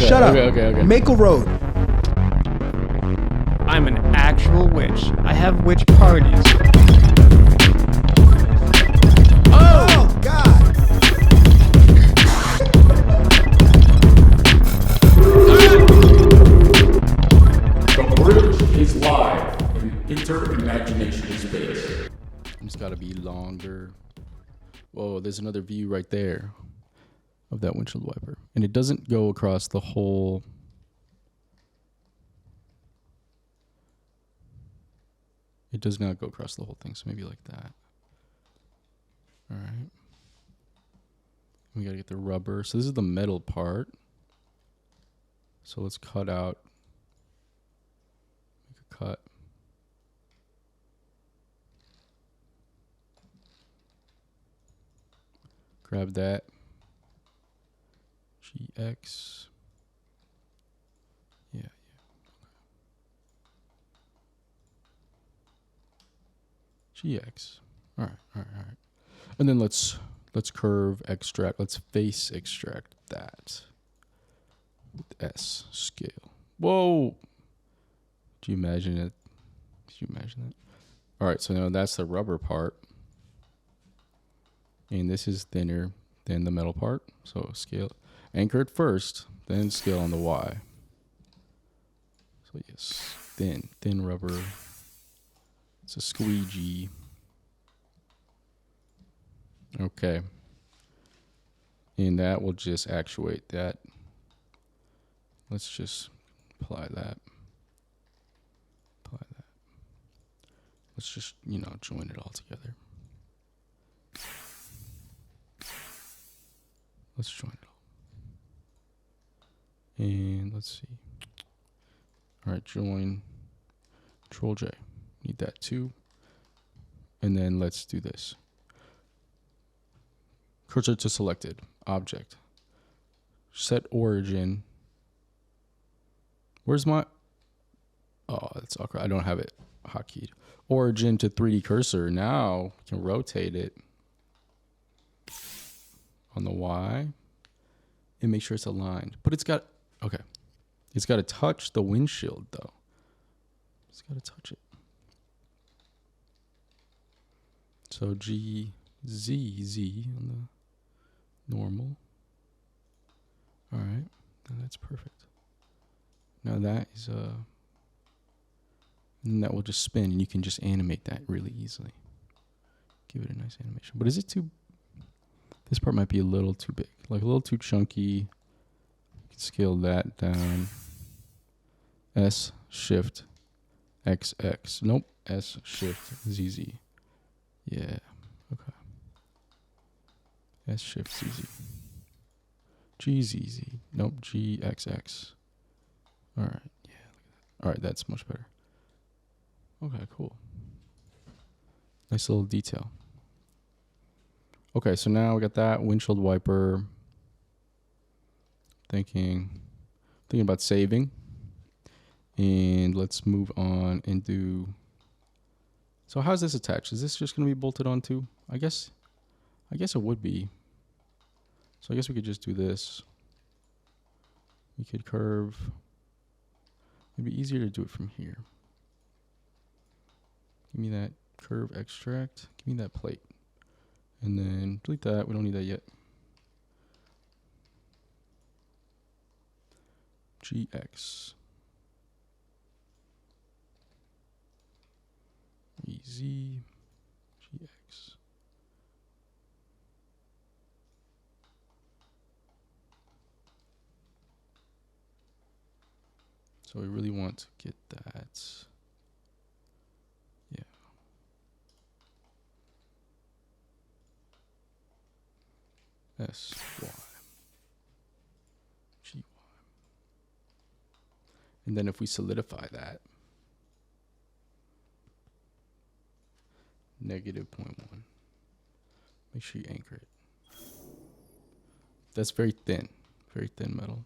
Shut up. Okay. Make a road. I'm an actual witch. I have witch parties. Oh, God. The bridge is live in inter-imagination space. It's got to be longer. Whoa, there's another view right there of that windshield wiper. And it doesn't go across the whole... It does not go across the whole thing, so maybe like that. All right. We got to get the rubber. So this is the metal part. So let's cut out. Make a cut. Grab that. GX. Yeah. GX. All right. And then let's curve extract. Let's face extract that with S scale. Whoa! Do you imagine it? Did you imagine that? All right. So now that's the rubber part. And this is thinner than the metal part. So scale, anchor it first, then scale on the Y. So yes, thin rubber. It's a squeegee. Okay. And that will just actuate that. Let's just apply that. Let's just, join it all together. Let's join it all. And let's see. All right, join. Control J. Need that too. And then let's do this. Cursor to selected object. Set origin. Where's my... Oh, that's awkward. I don't have it hotkeyed. Origin to 3D cursor. Now we can rotate it on the Y and make sure it's aligned. But it's got... Okay. It's got to touch the windshield, though. It's got to touch it. So G, Z on the normal. All right. Now that's perfect. Now that is and that will just spin, and you can just animate that really easily. Give it a nice animation. But is it too... This part might be a little too big, like a little too chunky. You can scale that down. S, Shift, XX. Nope. S, Shift, ZZ. Yeah. Okay. S, Shift, ZZ. GZZ. Nope. GXX. All right. Yeah. All right. That's much better. Okay. Cool. Nice little detail. Okay. So now we got that windshield wiper. Thinking about saving. And let's move on and do... So how's this attached? Is this just going to be bolted onto? I guess it would be. So I guess we could just do this. We could curve. It'd be easier to do it from here. Give me that curve extract. Give me that plate. And then delete that. We don't need that yet. GX. EZ. GX. So we really want to get that. Yeah. S, Y. G, Y. And then if we solidify that, -0.1. Make sure you anchor it. That's very thin metal.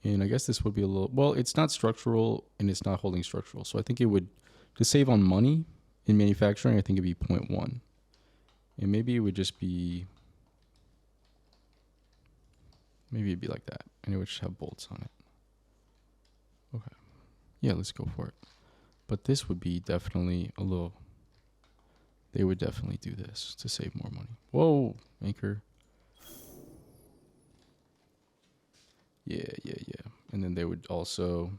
And I guess this would be a little, well, it's not structural and it's not holding structural. So I think it would, to save on money in manufacturing, I think it'd be 0.1. And maybe it would just be Maybe it'd be like that. And it would just have bolts on it. Okay. Yeah, let's go for it. But this would be definitely a little... They would definitely do this to save more money. Whoa, anchor. Yeah. And then they would also,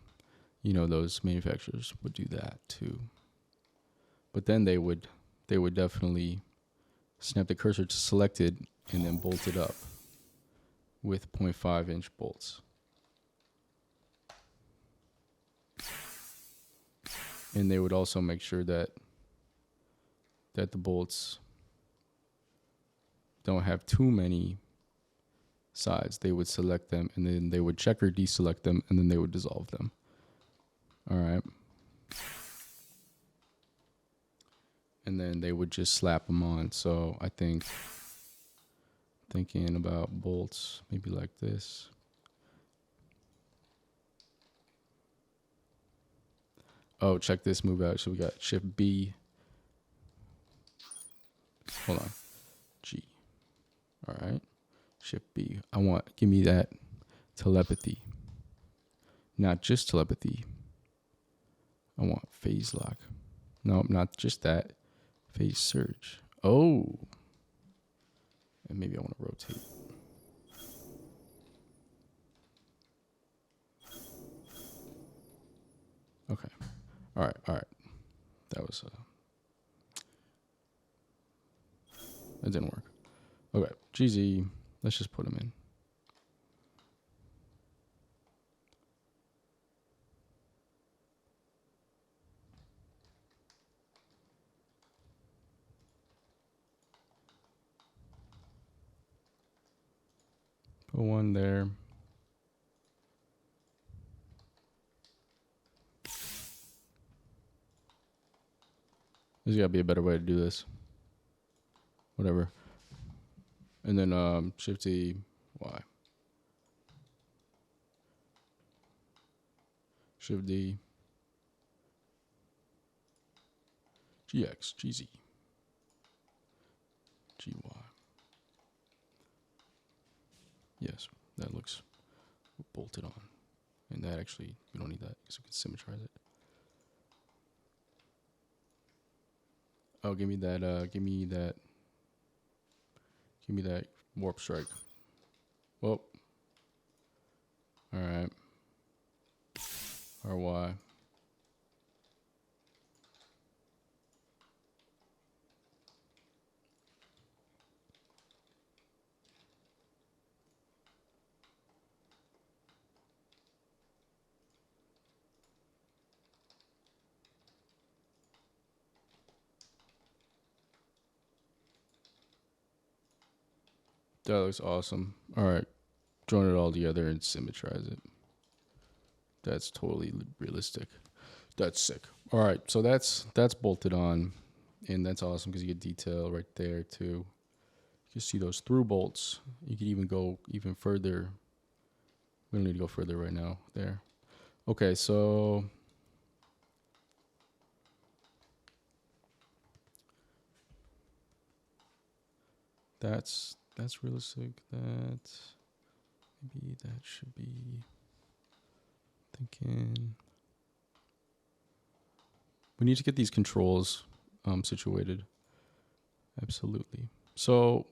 you know, those manufacturers would do that too. But then they would definitely snap the cursor to selected and then bolt it up with 0.5 inch bolts. And they would also make sure that the bolts don't have too many sides. They would select them and then they would check or deselect them and then they would dissolve them. All right. And then they would just slap them on. So I think thinking about bolts maybe like this. Oh, check this move out. So we got Shift B. Hold on. G. All right. Shift B. Give me that telepathy. Not just telepathy. I want phase lock. No, not just that. Phase surge. Oh. And maybe I want to rotate. Okay. All right. That was that didn't work. Okay, GZ. Let's just put them in. Put one there. There's got to be a better way to do this. Whatever. And then Shift T, Y. Shift D. GX, GZ. GY. Yes, that looks bolted on. And that actually, we don't need that because we can symmetrize it. Oh, give me that warp strike. Whoa. All right. RY. That looks awesome. All right. Join it all together and symmetrize it. That's totally realistic. That's sick. All right. So that's bolted on. And that's awesome because you get detail right there too. You can see those through bolts. You can even go even further. We don't need to go further right now. There. Okay. So that's realistic. Maybe that should be thinking. We need to get these controls situated. Absolutely. So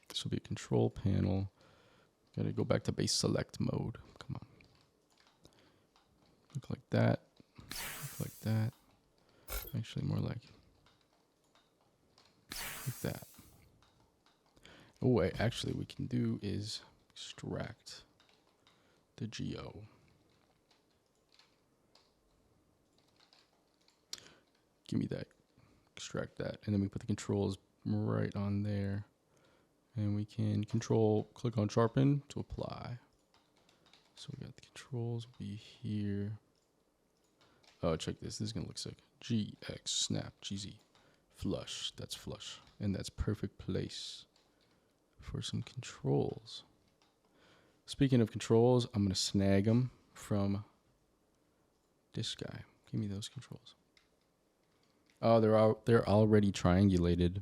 this will be a control panel. Gotta go back to base select mode. Come on. Look like that. Look like that. Actually, more like that. Oh, wait, actually, we can do is extract the geo. Give me that. Extract that. And then we put the controls right on there. And we can click on sharpen to apply. So we got the controls will be here. Oh, check this. This is going to look sick. GX, snap, GZ, flush. That's flush. And that's perfect place for some controls. Speaking of controls, I'm going to snag them from this guy. Give me those controls. Oh, they're already triangulated.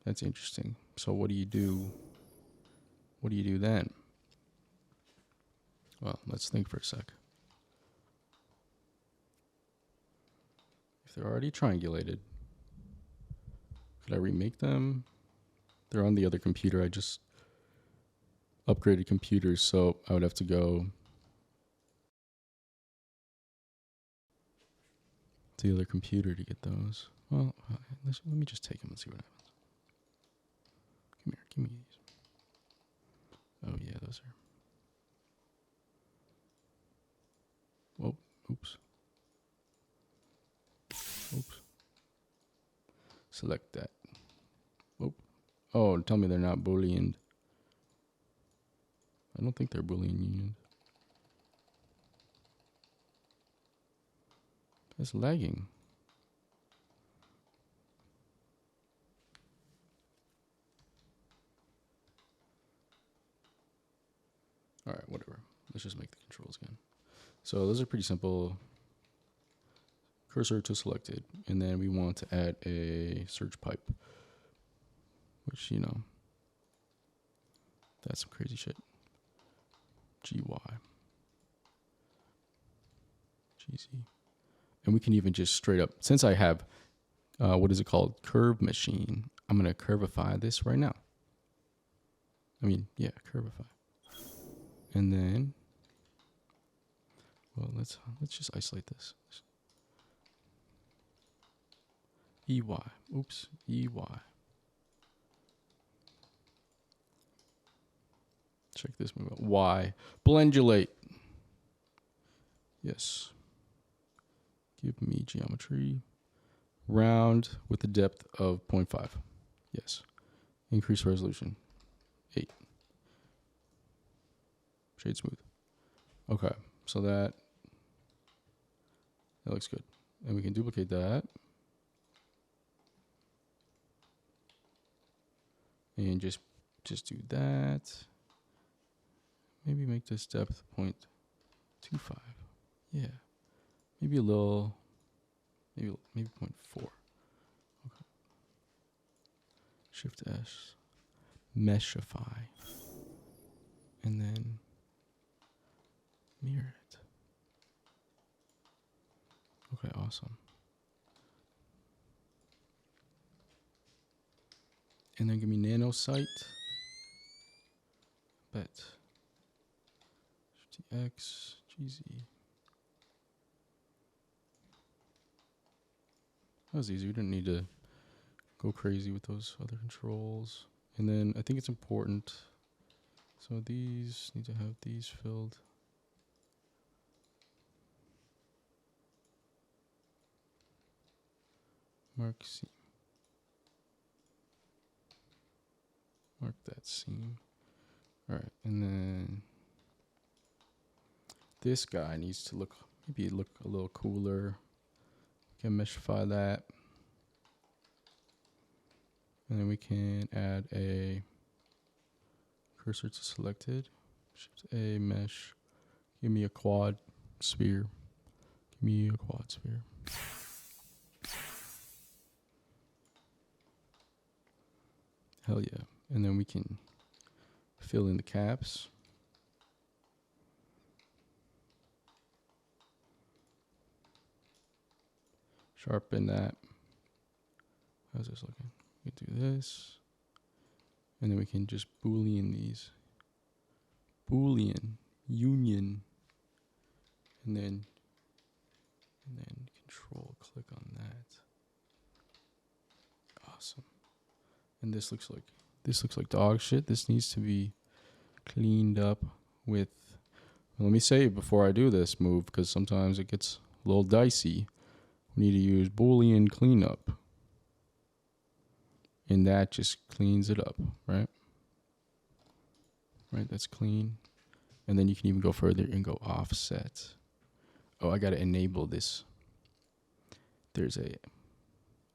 That's interesting. So what do you do? What do you do then? Well, let's think for a sec. If they're already triangulated, could I remake them? They're on the other computer. I just upgraded computers, so I would have to go to the other computer to get those. Well, let me just take them and see what happens. Come here, give me these. Oh yeah, those are. Whoa, oops. Oops. Select that. Whoop. Oh, tell me they're not Boolean. I don't think they're Boolean unions. It's lagging. All right, whatever. Let's just make the controls again. So those are pretty simple. Cursor to selected, and then we want to add a search pipe, which, you know, that's some crazy shit. GY. GZ. And we can even just straight up, since I have, what is it called? Curve machine. I'm going to curvify this right now. I mean, yeah, curvify. And then, well, let's just isolate this. EY. Oops. EY. Check this move out. Y. Blendulate. Yes. Give me geometry. Round with a depth of 0.5. Yes. Increase resolution. 8. Shade smooth. Okay. So that looks good. And we can duplicate that. And just do that. Maybe make this depth 0.25. Yeah. Maybe a little, maybe 0.4. Okay. Shift S. Meshify. And then mirror it. Okay, awesome. And then give me nanosite. Bet. X, GZ. That was easy. We didn't need to go crazy with those other controls. And then I think it's important. So these need to have these filled. Mark seam. Mark that seam. All right, and then this guy needs to look, maybe look a little cooler. Can meshify that. And then we can add a cursor to selected. Shift A, mesh. Give me a quad sphere. Give me a quad sphere. Hell yeah. And then we can fill in the caps. Sharpen that. How's this looking? We can do this. And then we can just Boolean these. Boolean, union. And then control click on that. Awesome. And this looks like dog shit. This needs to be cleaned up with, well, let me say it before I do this move, because sometimes it gets a little dicey. We need to use Boolean cleanup. And that just cleans it up, right? Right, that's clean. And then you can even go further and go offset. Oh, I got to enable this. There's a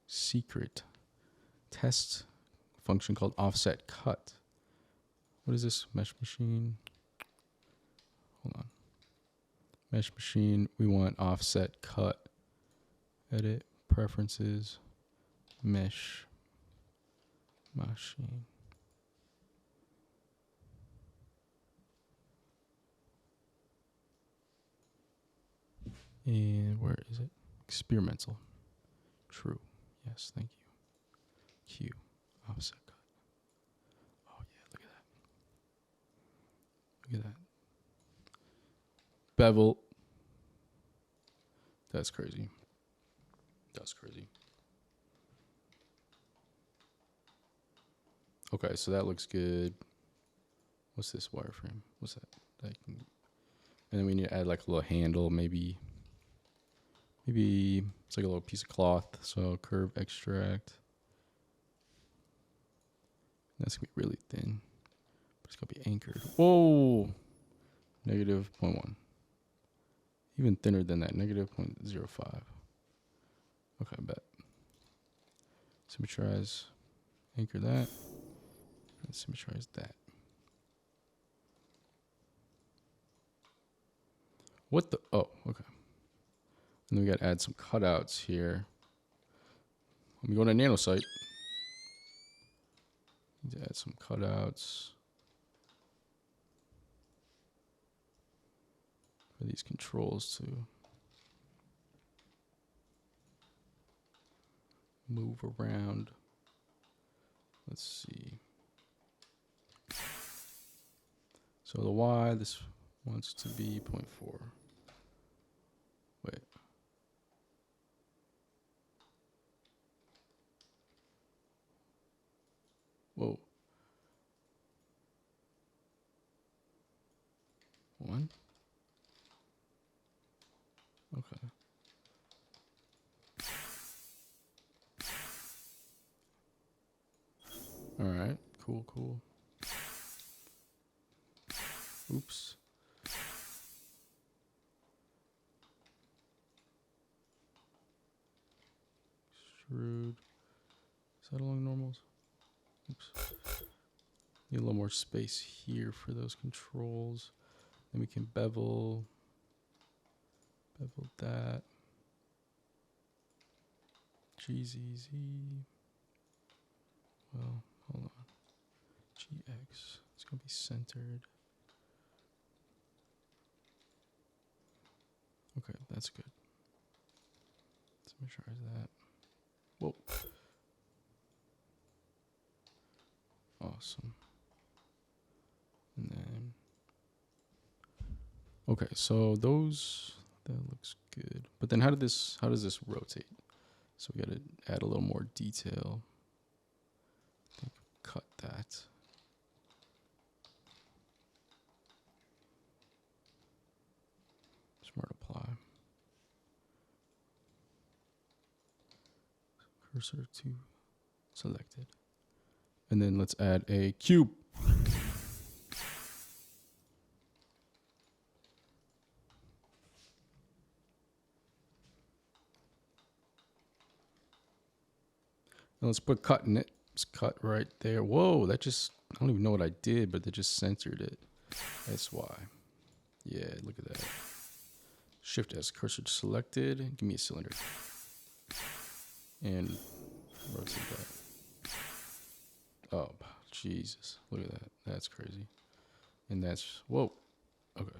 secret test function called offset cut. What is this? Mesh machine. Hold on. Mesh machine. We want offset cut. Edit, preferences, mesh, machine. And where is it? Experimental. True. Yes, thank you. Q. Offset cut. Oh yeah, look at that. Look at that. Bevel. That's crazy. That's crazy. Okay, so that looks good. What's this wireframe? What's that? And then we need to add like a little handle, maybe it's like a little piece of cloth. So curve extract. That's gonna be really thin, but it's gonna be anchored. Whoa! Negative 0.1. Even thinner than that. Negative 0.05. Okay, bet. Symmetrize. Anchor that. And symmetrize that. What the? Oh, okay. And then we got to add some cutouts here. Let me go to nanosite. Need to add some cutouts for these controls to move around. Let's see. So the Y, this wants to be 0.4. Wait. Whoa. 1? Okay. All right. Cool. Oops. Extrude. Is that along normals? Oops. Need a little more space here for those controls. Then we can bevel that. GZZ. Well, hold on. GX. It's gonna be centered. Okay, that's good. Let's symmetrize that. Whoa. Awesome. And then, okay, so that looks good. But then how does this rotate? So we gotta add a little more detail. I think cut that. Smart apply. Cursor to selected. And then let's add a cube. And let's put cut in it. It's cut right there. Whoa, that just, I don't even know what I did, but they just centered it. That's why. Yeah, look at that. Shift S, cursor selected. Give me a cylinder. And rotate that. Oh, Jesus. Look at that. That's crazy. And that's, whoa. Okay.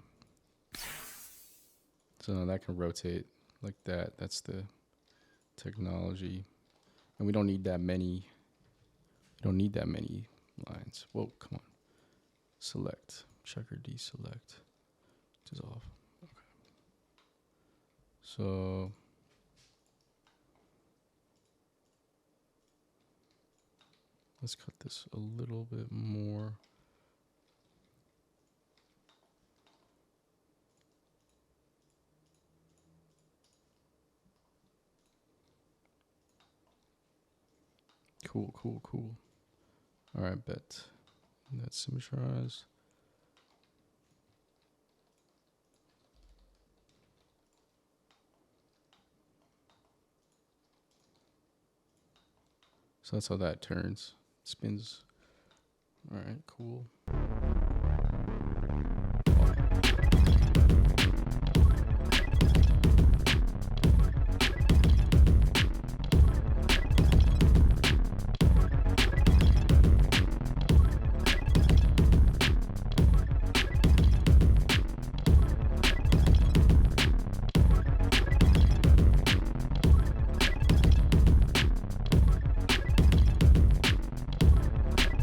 So now that can rotate like that. That's the technology. And we don't need that many. We don't need that many lines. Whoa, come on. Select. Checker deselect. Dissolve. Okay. So let's cut this a little bit more. Cool. All right, bet. And that's symmetrized. So that's how that turns. Spins. All right, cool.